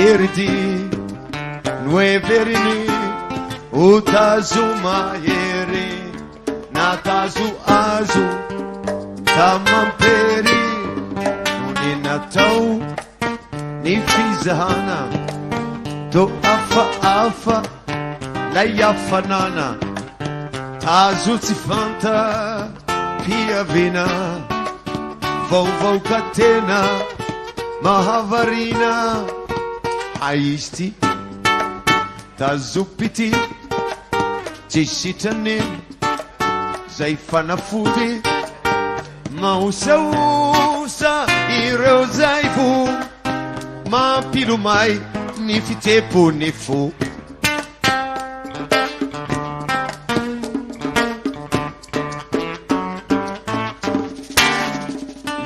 erity no everiny utazomahery natazoazo tamampery no ny natao ny fizahana to afaafa lay afanana azo tsy fanta piavina vaovaoka tena mahavarina aizy ty tazopity tsy sitrany zay fanafody maosaosa ireo zay vo mampilomay ny fitepony fo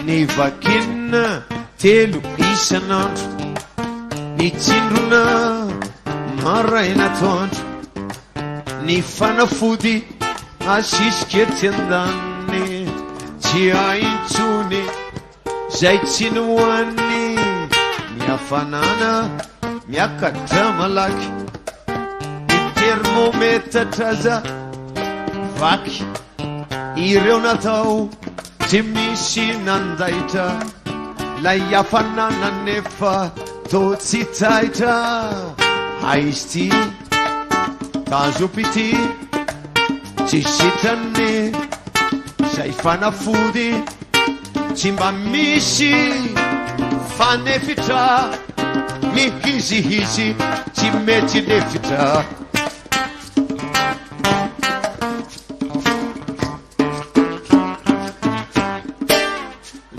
ny vakina telo isanandro ny tsindrona maraina toandro ny fanafody asisyketsy andany tsy aintsony zay tsy nohoany miafanana miakatra malaky ny termometatra za vaky ireo natao tsy misy nandaitra lay afanana nefa to tsy taitra aizy ty tazopity tsy sitrany zay fanafody tsy mba misy fanefitra mihizihizy tsy mety lefitra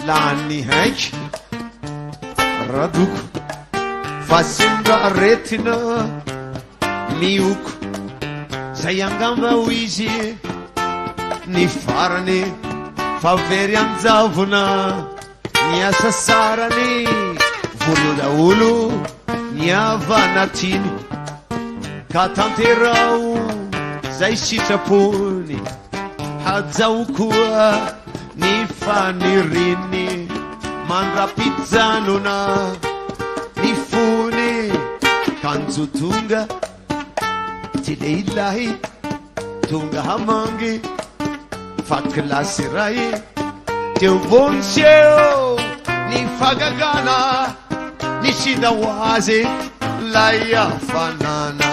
lany haiky radoko fa sembra retina mioko zay angamba ho izy ny farany fa very anjavona ny asa sarany volo daolo ny avanatiny ka tanterao zay sitrapony hajao koa ny faniriny mandrapijanona ny fony kanjo tonga ty leilahy tonga hamangy fa kilasy ray teo vonyseo ny fagagana ny sida ho azy lay afanana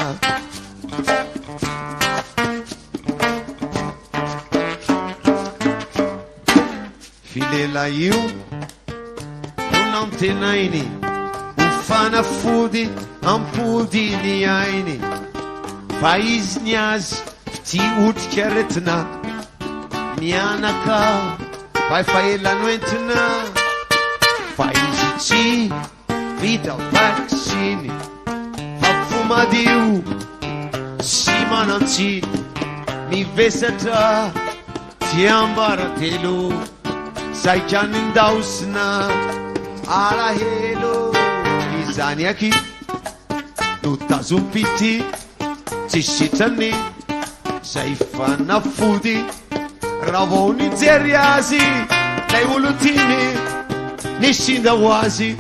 filela io no namtenainy ho fanafody ampodiny ainy fa izy ny azy ty otrika retina mianaka fa efa elano entina fa izy tsy vita vaksiny fa fomadio sy manantsiny mivesatra ty ambaratelo saikanindahosina alahelo izany aky no tazompity tsy sitrany zay fanafody raha vao nijery azy lay olo tiny ny sinda ho azy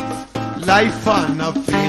lay fanafody